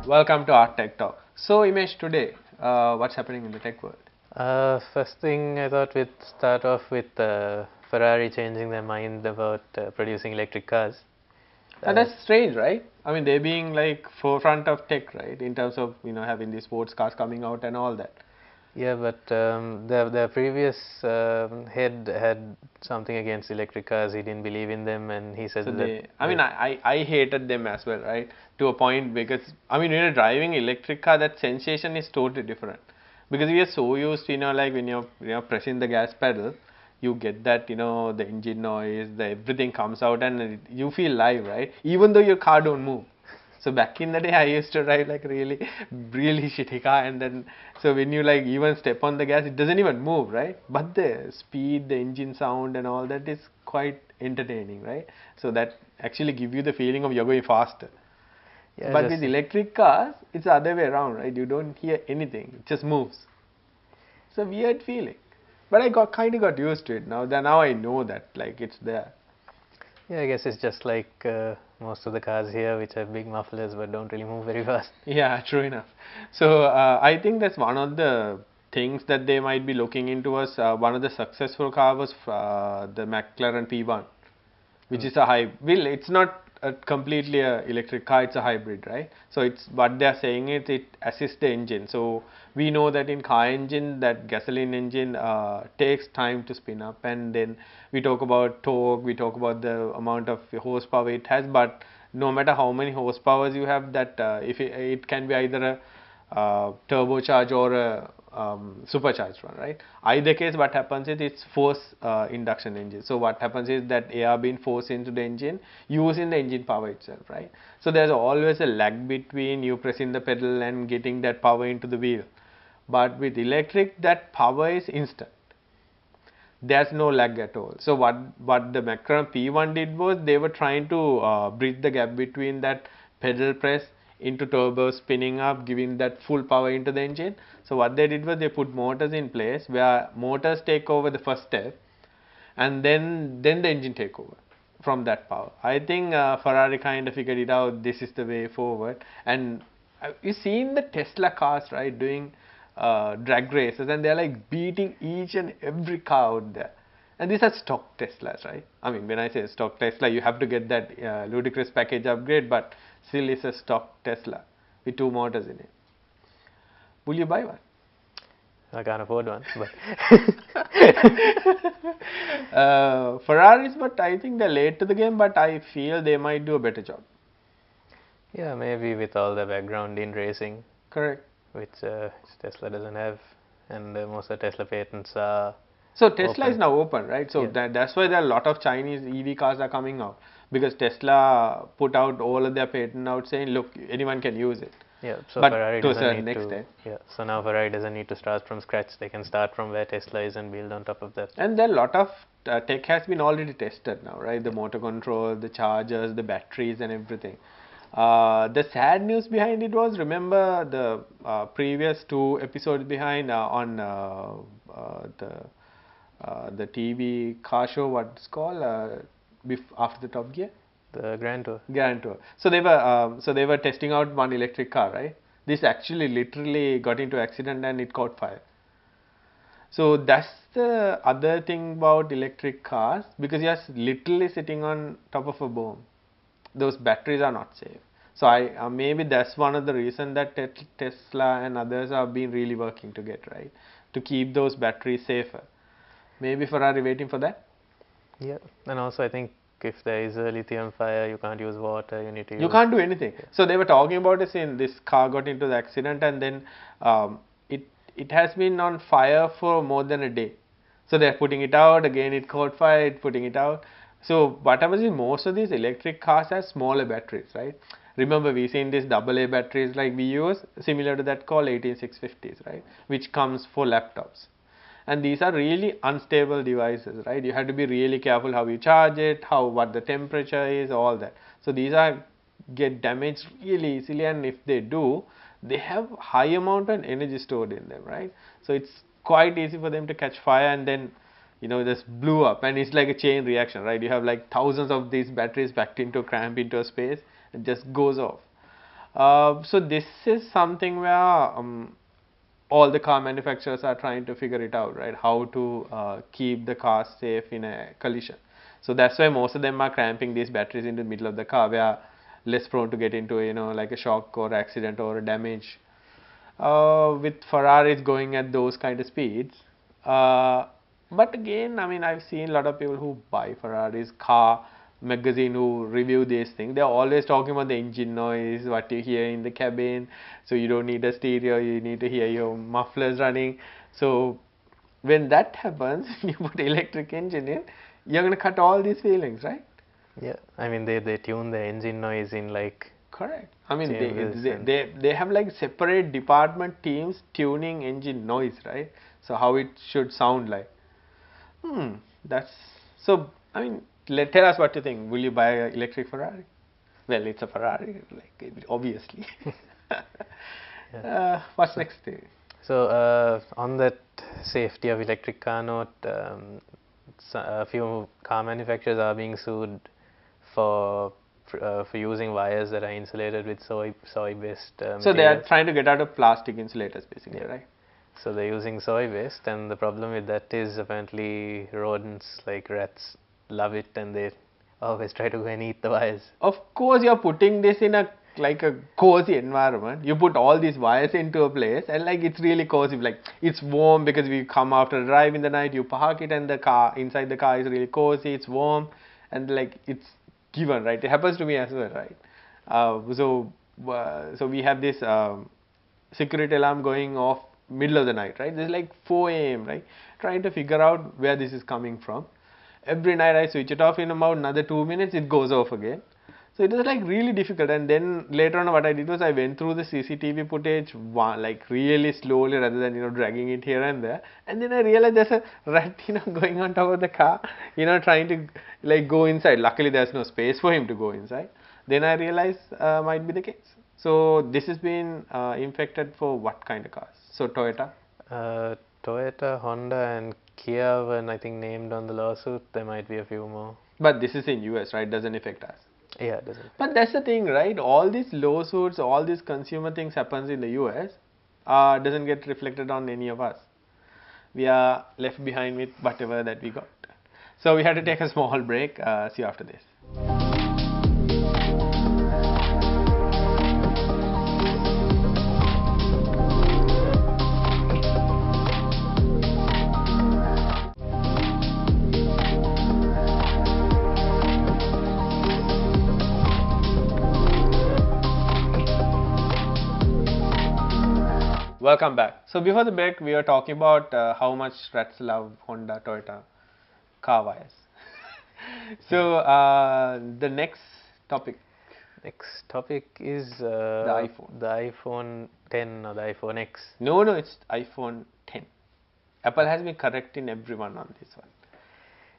Welcome to our Tech Talk. So, Imesh, today, what's happening in the tech world? First thing I thought we'd start off with Ferrari changing their mind about producing electric cars. And that's strange, right? I mean, they being like forefront of tech, right? In terms of having these sports cars coming out and all that. Yeah, but their previous head had something against electric cars. He didn't believe in them, and he said So that. I mean, I hated them as well, right? To a point because I mean, when you're driving electric car, that sensation is totally different. Because we are so used, like when you're pressing the gas pedal, you get that the engine noise, the everything comes out, and you feel live, right? Even though your car don't move. So back in the day, I used to drive like really shitty car, and then so when you like even step on the gas, it doesn't even move, right? But the speed, the engine sound, and all that is quite entertaining, right? So that actually give you the feeling of you're going faster. Yeah, But with electric cars, it's the other way around, right? You don't hear anything; it just moves. It's a weird feeling, but I kind of got used to it now. Now I know that like it's there. yeah, I guess it's just like most of the cars here, which have big mufflers but don't really move very fast. Yeah, true enough. So I think that's one of the things that they might be looking into was one of the successful car was the McLaren P1, which is a hybrid. Well, it's not a completely a electric car; it's a hybrid, right? So it's what they are saying is it assists the engine. So we know that in car engine, that gasoline engine takes time to spin up, and then we talk about torque, we talk about the amount of horsepower it has, but no matter how many horsepowers you have, that if it can be either a turbocharged or a supercharged one, right? Either case, what happens is it's force induction engine. So what happens is that air being forced into the engine using the engine power itself, right? So there's always a lag between you pressing the pedal and getting that power into the wheel. But with electric, that power is instant. There's no lag at all. So what the McLaren P1 did was they were trying to bridge the gap between that pedal press into turbo spinning up, giving that full power into the engine. So what they did was they put motors in place where motors take over the first step, and then the engine take over from that power. I think Ferrari kind of figured it out. This is the way forward. And you seen the Tesla cars, right, doing drag races, and they're like beating each and every car out there. And these are stock Teslas, right? I mean, when I say stock Tesla, you have to get that ludicrous package upgrade, but still it's a stock Tesla with two motors in it. Will you buy one? I can't afford one, but Ferraris, but I think they're late to the game, but I feel they might do a better job. yeah, maybe with all the background in racing, Correct. which Tesla doesn't have, and most of the Tesla patents are. So Tesla Open. is now open, right? So Yeah. that's why there are a lot of Chinese EV cars are coming out, because Tesla put out all of their patent out saying, look, anyone can use it. Yeah, so But Ferrari to a doesn't certain need to. extent. Yeah, so now Ferrari doesn't need to start from scratch. They can start from where Tesla is and build on top of that. And there are a lot of tech has been already tested now, right? The motor control, the chargers, the batteries, and everything. The sad news behind it was, remember the previous two episodes behind on the TV car show, what's called after the Top Gear? The Grand Tour. Grand Tour. So they were testing out one electric car, right? This actually literally got into accident and it caught fire. So that's the other thing about electric cars, because you're literally sitting on top of a bomb. Those batteries are not safe. So I maybe that's one of the reason that Tesla and others have been really working to get right to keep those batteries safer. Maybe Ferrari waiting for that. Yeah, and also I think if there is a lithium fire, you can't use water. You need to use. You can't do anything. So they were talking about this in this car got into the accident, and then it has been on fire for more than a day. So they're putting it out again. It caught fire. Putting it out. So what happens is most of these electric cars have smaller batteries, right? Remember we seen these AA batteries like we use, similar to that called 18650s, right? Which comes for laptops. And these are really unstable devices, right? You have to be really careful how you charge it, what the temperature is, all that. So these are get damaged really easily, and if they do, they have high amount of energy stored in them, right? So it's quite easy for them to catch fire and then just blew up, and it's like a chain reaction, right? You have like thousands of these batteries packed into cramp into a space, and just goes off. So this is something where all the car manufacturers are trying to figure it out, right? How to keep the car safe in a collision. So that's why most of them are cramping these batteries into the middle of the car, where less prone to get into, you know, like a shock or accident or a damage. With Ferraris going at those kind of speeds. But again, I mean, I've seen a lot of people who buy Ferraris, car magazine who review these things. They're always talking about the engine noise, what you hear in the cabin. So you don't need a stereo, you need to hear your mufflers running. So when that happens, you put electric engine in, you're going to cut all these feelings, right? Yeah, I mean they tune the engine noise in like Correct. I mean, changes they have like separate department teams tuning engine noise, right? So how it should sound like. That's so. I mean, tell us what you think. Will you buy an electric Ferrari? Well, it's a Ferrari, like obviously. What's next thing? So on that safety of electric car note, a few car manufacturers are being sued for using wires that are insulated with soy-based So they are materials. trying to get out of plastic insulators, basically, right? So they're using soy-based, and the problem with that is apparently rodents like rats love it, and they always try to go and eat the wires. Of course, you're putting this in a like a cozy environment. You put all these wires into a place, and like it's really cozy. Like it's warm because we come after a drive in the night. You park it, and the car inside the car is really cozy. It's warm, and like it's given, right? It happens to me as well, right? So we have this security alarm going off middle of the night, right? This is like 4 a.m., right? Trying to figure out where this is coming from. Every night I switch it off, in about another 2 minutes it goes off again. So it was like really difficult, and then later on what I did was I went through the CCTV footage like really slowly rather than, you know, dragging it here and there, and then I realized there's a rat, you know, going on top of the car, you know, trying to like go inside. Luckily there's no space for him to go inside. Then I realized might be the case. So this has been infected for what kind of cars? So Toyota? Toyota, Honda, and Kia were, I think, named on the lawsuit. There might be a few more. But this is in US, right? Doesn't affect us. Yeah, it doesn't. But that's the thing, right? All these lawsuits, all these consumer things happens in the US, doesn't get reflected on any of us. We are left behind with whatever that we got. So we had to take a small break. See you after this. Welcome back. So before the break, we were talking about how much rats love Honda, Toyota car wires. So the next topic. Next topic is the iPhone. The iPhone 10 or the iPhone X. No, it's iPhone 10. Apple has been correcting everyone on this one.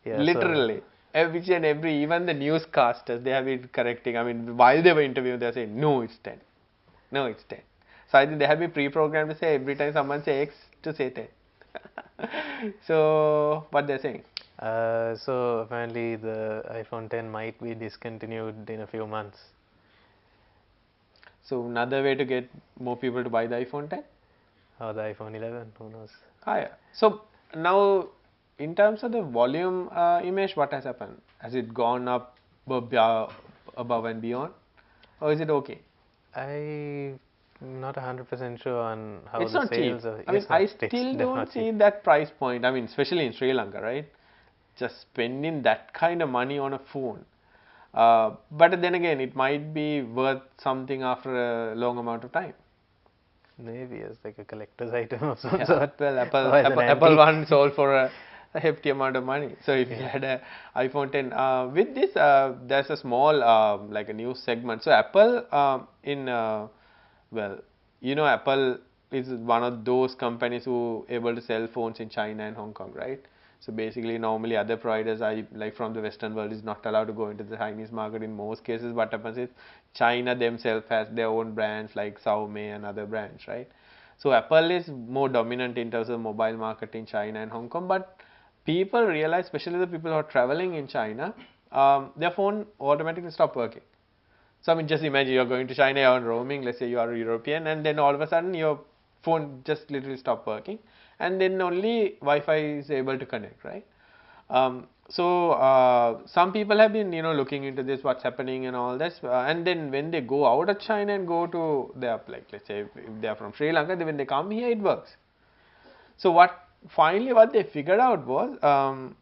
Yeah, literally. Each and every, even the newscasters, they have been correcting. I mean, while they were interviewing, they were saying, no, it's 10. No, it's 10. So I think they have been pre-programmed to say every time someone say X to say 10. So what they're saying? So apparently the iPhone 10 might be discontinued in a few months. So another way to get more people to buy the iPhone 10? Or the iPhone 11, who knows? Yeah. So now in terms of the volume image, what has happened? Has it gone up above and beyond? Or is it okay? I'm not 100% sure on how it's the not sales cheap. are. I mean, I still don't see that price point. I mean, especially in Sri Lanka, right? Just spending that kind of money on a phone. But then again, it might be worth something after a long amount of time. Maybe as like a collector's item of some Yeah, sort. well, Apple one sold for a hefty amount of money. So if you had a iPhone 10, with this, there's a small like a news segment. So Apple well, you know, Apple is one of those companies who able to sell phones in China and Hong Kong, right? So basically, normally other providers are like from the Western world is not allowed to go into the Chinese market in most cases. What happens is China themselves has their own brands like Xiaomi and other brands, right? So Apple is more dominant in terms of mobile market in China and Hong Kong, but people realize, especially the people who are traveling in China, their phone automatically stop working. So I mean, just imagine you're going to China, you're on roaming, let's say you are a European, and then all of a sudden your phone just literally stop working, and then only Wi-Fi is able to connect, right? Some people have been, looking into this, what's happening and all this, and then when they go out of China and go to their, like, let's say if they are from Sri Lanka, then when they come here, it works. So finally what they figured out was,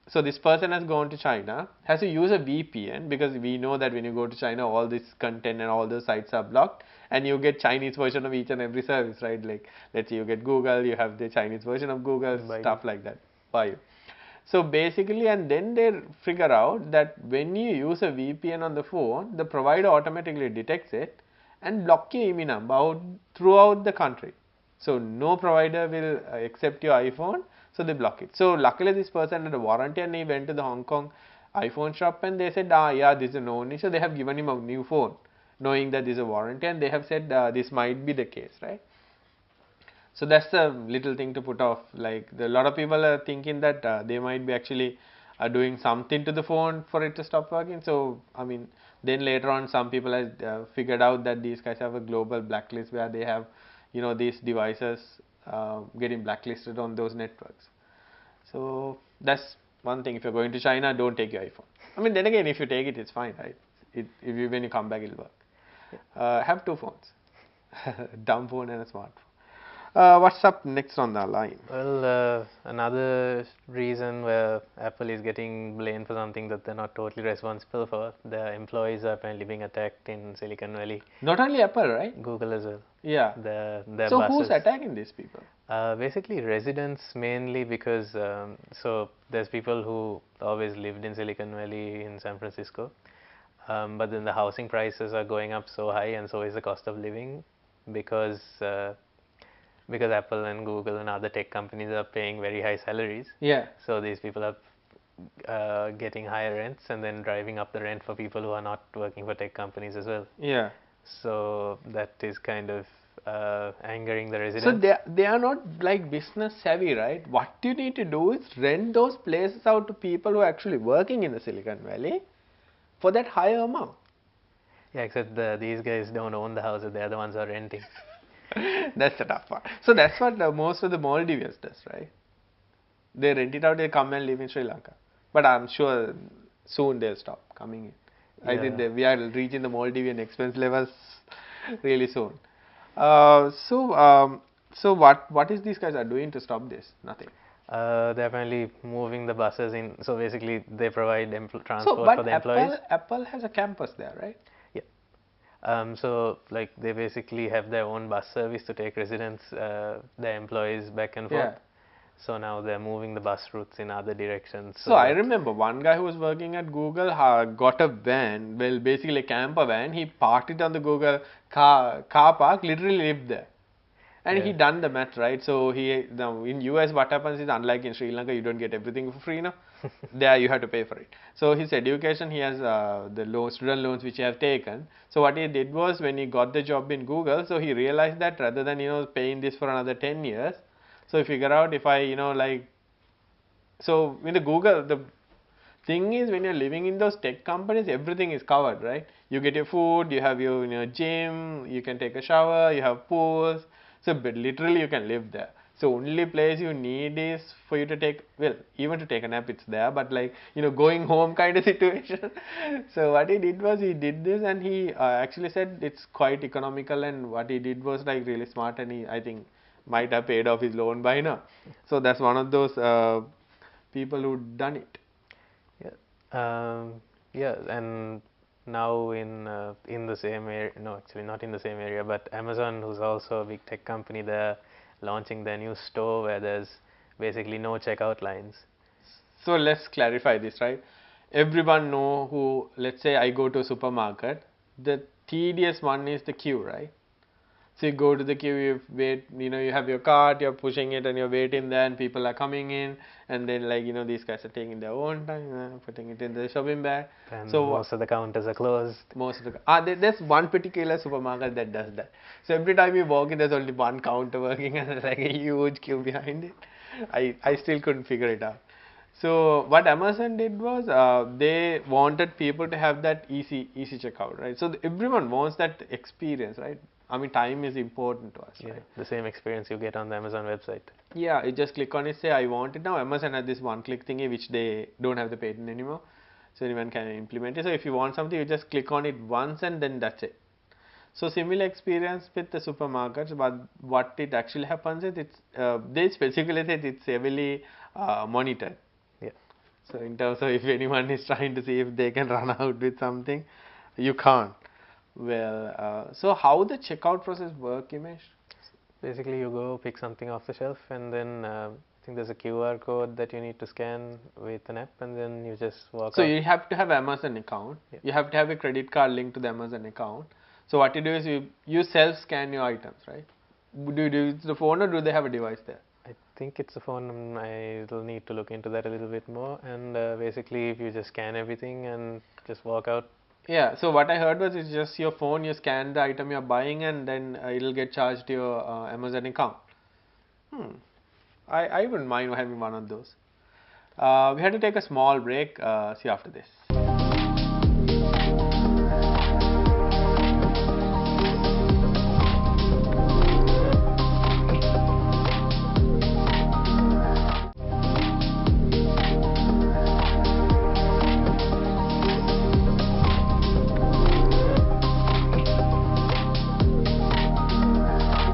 so this person has gone to China, has to use a VPN, because we know that when you go to China, all this content and all those sites are blocked, and you get Chinese version of each and every service, right? Like, let's say you get Google, you have the Chinese version of Google, stuff like that. Bye. So basically, and then they figure out that when you use a VPN on the phone, the provider automatically detects it and block your IMEI number out throughout the country. So no provider will accept your iPhone, so they block it. So luckily this person had a warranty, and he went to the Hong Kong iPhone shop, and they said, yeah, this is no issue. So they have given him a new phone, knowing that this is a warranty, and they have said this might be the case, right? So that's a little thing to put off. Like, a lot of people are thinking that they might be actually doing something to the phone for it to stop working. So I mean, then later on, some people have figured out that these guys have a global blacklist where they have, these devices getting blacklisted on those networks. So that's one thing. If you're going to China, don't take your iPhone. I mean, then again, if you take it, it's fine, right? When you come back, it'll work. Have two phones, dumb phone and a smartphone. What's up next on the line? Well, another reason where Apple is getting blamed for something that they're not totally responsible for, their employees are apparently being attacked in Silicon Valley. Not only Apple, right? Google as well. Yeah. Their so buses. Who's attacking these people? Basically residents mainly, because so there's people who always lived in Silicon Valley in San Francisco, but then the housing prices are going up so high, and so is the cost of living, because Apple and Google and other tech companies are paying very high salaries. Yeah. So these people are getting higher rents, and then driving up the rent for people who are not working for tech companies as well. Yeah. So that is kind of angering the residents. So they are not like business savvy, right? What you need to do is rent those places out to people who are actually working in the Silicon Valley for that higher amount. Yeah, except these guys don't own the houses; they are the ones who are renting. That's the tough part. So that's what most of the Maldivians does, right? They rent it out, they come and live in Sri Lanka. But I'm sure soon they'll stop coming in. Yeah. I think we are reaching the Maldivian expense levels really soon. So what is these guys are doing to stop this? Nothing. They're apparently moving the buses in. So basically, they provide transport for the employees. Apple has a campus there, right? So like they basically have their own bus service to take residents, their employees back and forth. Yeah. So now they're moving the bus routes in other directions. So I remember one guy who was working at Google got a van, well basically a camper van. He parked it on the Google car park, literally lived there. And he done the math, right? So now in US what happens is, unlike in Sri Lanka, you don't get everything for free now. There you have to pay for it. So his education, he has the student loans which he have taken. So what he did was, when he got the job in Google, so he realized that rather than paying this for another 10 years, so he figured out, if I so in the Google, the thing is, when you're living in those tech companies, everything is covered, right? You get your food, you have your gym, you can take a shower, you have pools. So but literally you can live there. So only place you need is for you to take, well, even to take a nap it's there, but like, going home kind of situation. So what he did was, he did this, and he actually said it's quite economical, and what he did was like really smart, and he, I think, might have paid off his loan by now. So that's one of those people who done it. Yeah, and now in the same area, no, actually not in the same area, but Amazon, who's also a big tech company, they're launching their new store where there's basically no checkout lines. So let's clarify this, right? Everyone know who, let's say I go to a supermarket, the tedious one is the queue, right? So you go to the queue, you wait, you have your cart, you're pushing it and you're waiting there, and people are coming in, and then these guys are taking their own time, putting it in the shopping bag. And so most of the counters are closed. Most of the there's one particular supermarket that does that. So every time you walk in, there's only one counter working, and there's like a huge queue behind it. I still couldn't figure it out. So what Amazon did was they wanted people to have that easy checkout, right? So everyone wants that experience, right? I mean, time is important to us, Yeah, right? the same experience you get on the Amazon website. Yeah, you just click on it, say I want it now. Amazon has this one-click thingy which they don't have the patent anymore, so anyone can implement it. So if you want something, you just click on it once and then that's it. So similar experience with the supermarkets, but what it actually happens is they specifically said it's heavily monitored. Yeah. So in terms of if anyone is trying to see if they can run out with something, you can't. Well, so how the checkout process work, Imesh? Basically, you go pick something off the shelf, and then I think there's a QR code that you need to scan with an app, and then you just walk So out. you have to have Amazon account. Yeah. You have to have a credit card linked to the Amazon account. So what you do is you self scan your items, right? Do you use the phone or do they have a device there? I think it's a phone. I will need to look into that a little bit more. And basically, if you just scan everything and just walk out. Yeah, so what I heard was it's just your phone, you scan the item you're buying and then it'll get charged to your Amazon account. I wouldn't mind having one of those. We had to take a small break, see you after this.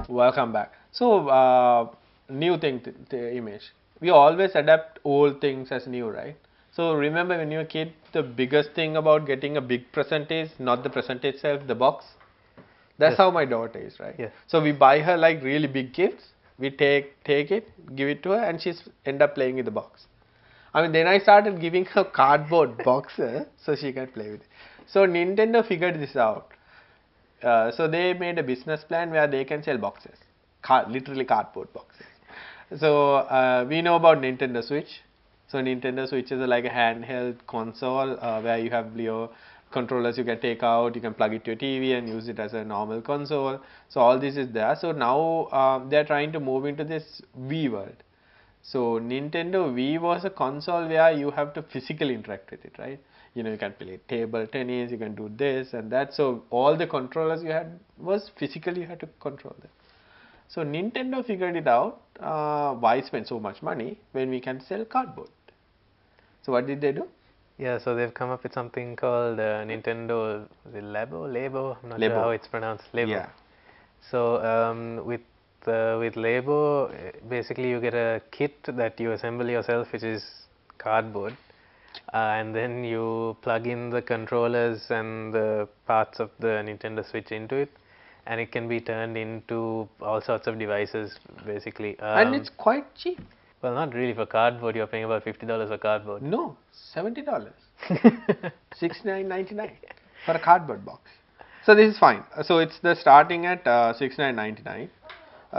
Welcome back. So, new thing to image. We always adapt old things as new, right? So, remember when you were a kid, the biggest thing about getting a big present is not the present itself, the box. That's Yes. how my daughter is, right? Yes. So, we buy her like really big gifts. We take it, give it to her, and she's end up playing with the box. I mean, then I started giving her cardboard boxes so she can play with it. So, Nintendo figured this out. So they made a business plan where they can sell boxes, literally cardboard boxes. So we know about Nintendo Switch. So Nintendo Switch is like a handheld console where you have your controllers you can take out, you can plug it to your TV and use it as a normal console. So all this is there. So now they are trying to move into this Wii world. So Nintendo Wii was a console where you have to physically interact with it, right? You know, you can play table tennis, you can do this and that. So all the controllers you had was physically you had to control them. So Nintendo figured it out. Why spend so much money when we can sell cardboard? So what did they do? Yeah, so they've come up with something called Nintendo Labo. I'm not Labo. sure how it's pronounced. Labo. Yeah. So with Labo, basically you get a kit that you assemble yourself, which is cardboard, and then you plug in the controllers and the parts of the Nintendo Switch into it, and it can be turned into all sorts of devices, basically. And it's quite cheap. Well, not really for cardboard. You're paying about $50 for cardboard. No, $70. $69.99 for a cardboard box. So this is fine. So it's the starting at $69.99.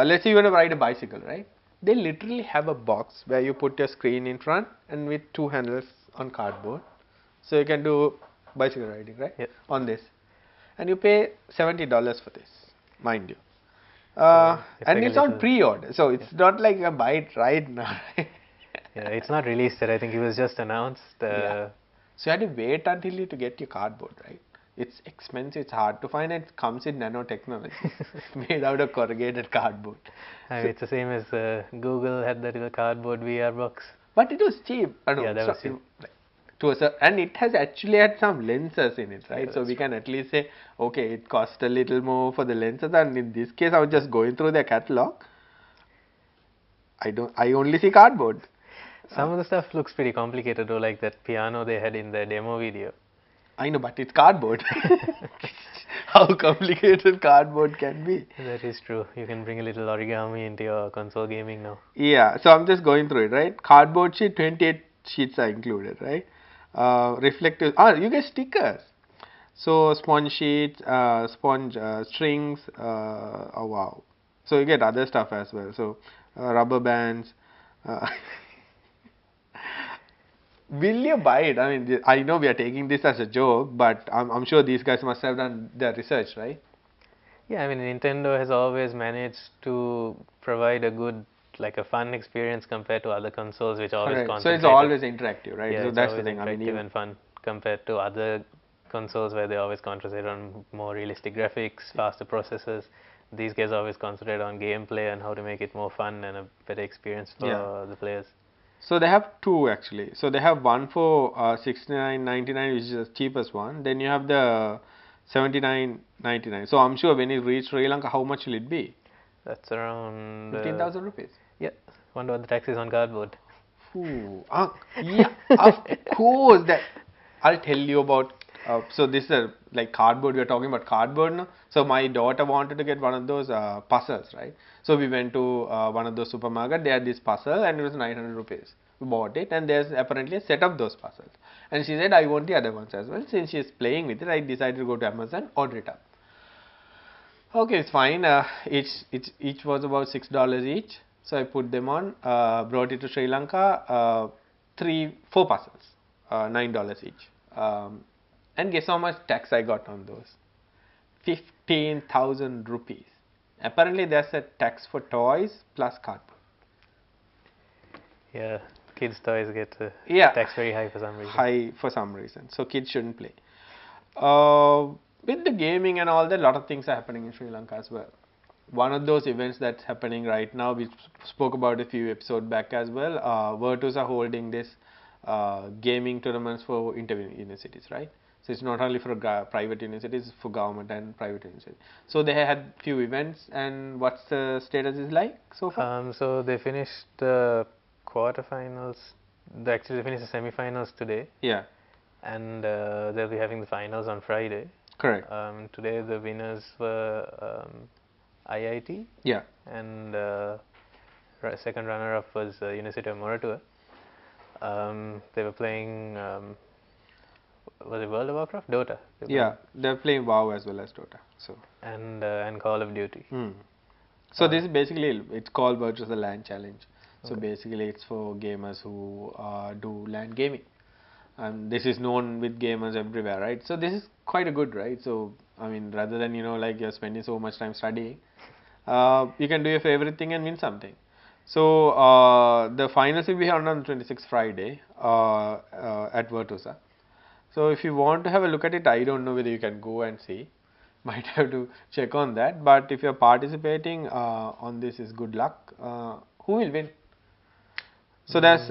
Let's say you want to ride a bicycle, right? They literally have a box where you put your screen in front and with two handles on cardboard. So you can do bicycle riding, right? Yep. On this. And you pay $70 for this, mind you. it's And like a it's on little- pre-order. So it's not like a buy it right now. Yeah, it's not released yet. I think it was just announced. Yeah. So you had to wait until you to get your cardboard, right? It's expensive, it's hard to find, and it comes in nanotechnology, made out of corrugated cardboard. It's the same as Google had that little cardboard VR box. But it was cheap. I don't Yeah, know, that was cheap. and it has actually had some lenses in it, right? Yeah, so that's we can at least say, okay, it cost a little more for the lenses, and in this case, I was just going through their catalog. I only see cardboard. Some of the stuff looks pretty complicated though, like that piano they had in the demo video. I know, but it's cardboard. How complicated cardboard can be. That is true. You can bring a little origami into your console gaming now. Yeah, so I'm just going through it, right? Cardboard sheet, 28 sheets are included, right? Reflective, you get stickers. So sponge sheets, sponge strings, oh wow. So you get other stuff as well. So rubber bands. Will you buy it? I mean, I know we are taking this as a joke, but I'm sure these guys must have done their research, right? Yeah, I mean Nintendo has always managed to provide a good like a fun experience compared to other consoles, which always Correct. So it's concentrate. always interactive, right? Yeah, So it's that's the always thing. I mean, interactive and fun compared to other consoles where they always concentrate on more realistic graphics, faster processors. These guys always concentrate on gameplay and how to make it more fun and a better experience for Yeah. the players. So they have two actually. So they have one for 69.99, which is the cheapest one. Then you have the 79.99. So I'm sure when you reach Sri Lanka, how much will it be? That's around 15,000 rupees. yeah. Wonder what the tax is on cardboard. Ooh, yeah, of course. That I'll tell you about. So this is like cardboard. We're talking about cardboard now. So my daughter wanted to get one of those puzzles, right? So we went to one of those supermarket. They had this puzzle, and it was 900 rupees. We bought it, and there's apparently a set of those puzzles. And she said, "I want the other ones as well." Since she's playing with it, I decided to go to Amazon, order it up. Okay, it's fine. Each was about $6 each. So I put them on, brought it to Sri Lanka. 4 parcels, $9 each. And guess how much tax I got on those? 15,000 rupees. Apparently, there's a tax for toys plus cardboard. Yeah, kids' toys get Yeah, taxed very high for some reason. high for some reason. So kids shouldn't play. With the gaming and all that, a lot of things are happening in Sri Lanka as well. One of those events that's happening right now, we spoke about a few episodes back as well. Virtus are holding this gaming tournaments for inter-universities, right? So it's not only for private universities, it's for government and private universities. So they had few events, and what's the status is like so far? So they finished the quarterfinals. Actually, they finished the semifinals today, Yeah, and they'll be having the finals on Friday. correct. Today the winners were IIT, Yeah, and second runner-up was University of Moratuwa. They were playing, was it World of Warcraft? Dota. yeah, they're playing WoW as well as Dota. So. And Call of Duty. So this is basically, it's called Virtuous the LAN Challenge. So basically it's for gamers who do LAN gaming. And this is known with gamers everywhere, right? So this is quite a good, right? So, I mean, rather than, like you're spending so much time studying, you can do your favorite thing and win something. So the finals will be on 26th Friday at Virtusa. So if you want to have a look at it, I don't know whether you can go and see. Might have to check on that. But if you're participating on this, is good luck. Who will win? So that's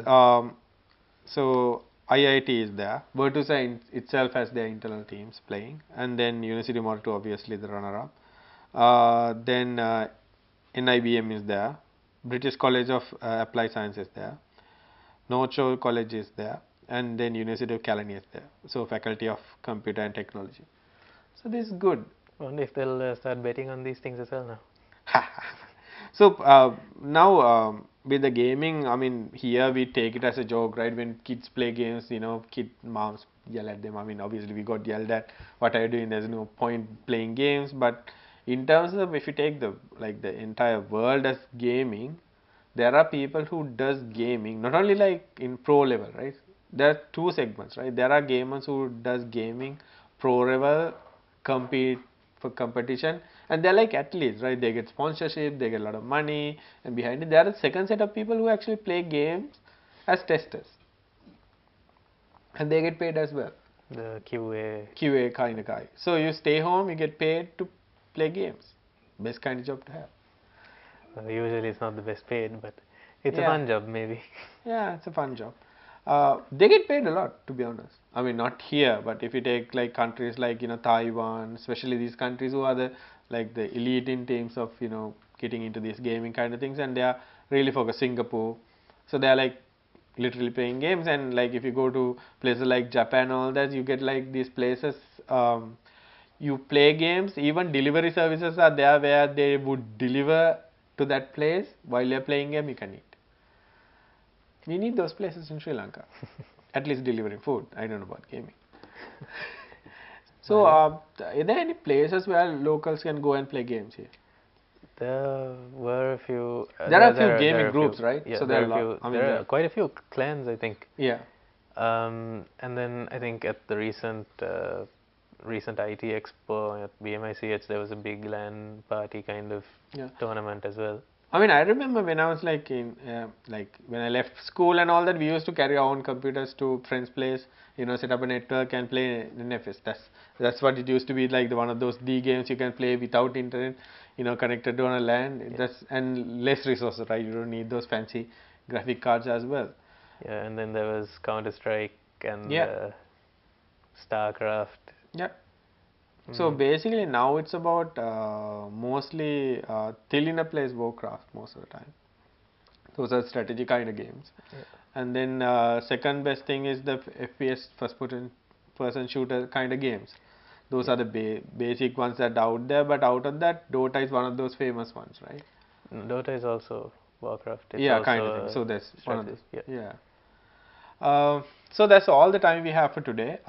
so IIT is there. Virtusa itself has their internal teams playing, and then University of Moratuwa obviously the runner-up. Then NIBM is there. British College of Applied Science is there. North Shore College is there, and then University of Kelaniya is there. So Faculty of Computer and Technology. So this is good. Wonder if they'll start betting on these things as well now. So now with the gaming, I mean, here we take it as a joke, right? When kids play games, kid moms yell at them. I mean, obviously we got yelled at. What are you doing? There's no point playing games. But in terms of if you take the entire world as gaming, there are people who does gaming not only like in pro level, right? There are two segments, right? There are gamers who does gaming pro level, compete for competition, and they're like athletes, right? They get sponsorship, they get a lot of money, and behind it there are a second set of people who actually play games as testers, and they get paid as well. The QA. QA kind of guy. So you stay home, you get paid to play games. Best kind of job to have. Usually it's not the best paid, but it's a Yeah. fun job maybe. Yeah, it's a fun job. They get paid a lot, to be honest. I mean, not here, but if you take like countries like Taiwan, especially these countries who are the elite in terms of getting into these gaming kind of things, and they are really focused. Singapore, so they are like literally playing games, and like if you go to places like Japan and all that, you get like these places. You play games, even delivery services are there where they would deliver to that place while you're playing game. You can eat. We need those places in Sri Lanka, at least delivering food. I don't know about gaming. So, are there any places where locals can go and play games here? There were a few. There are a few gaming groups, right? Yeah, so there are are a few. There are quite a few clans, I think. Yeah. And then I think at the recent IT Expo at BMICH, there was a big LAN party kind of tournament as well. I mean, I remember when I was like when I left school and all that, we used to carry our own computers to friends' place, set up a network and play NFS. That's what it used to be like. One of those D games you can play without internet, connected to on a LAN. That's and less resources, right? You don't need those fancy graphic cards as well. Yeah, and then there was Counter-Strike and Yeah. StarCraft. Yeah. So basically now it's about mostly Tilina plays Warcraft most of the time. Those are strategy kind of games. Yeah. And then second best thing is the FPS person shooter kind of games. Those are the basic ones that are out there. But out of that, Dota is one of those famous ones, right? Dota is also Warcraft. It's Yeah, also kind of thing. So that's one of those. strategy. Yeah. So that's all the time we have for today.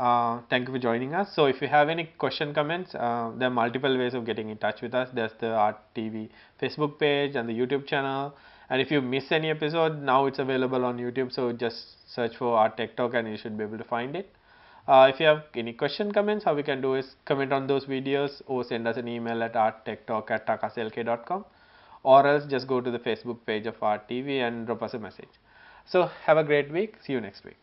Thank you for joining us. So if you have any comments, there are multiple ways of getting in touch with us. There's the Art TV Facebook page and the YouTube channel. And if you miss any episode, now it's available on YouTube. So just search for Art Tech Talk and you should be able to find it. If you have any comments, how we can do is comment on those videos or send us an email at arttechtalk@takaslk.com, or else just go to the Facebook page of Art TV and drop us a message. So have a great week. See you next week.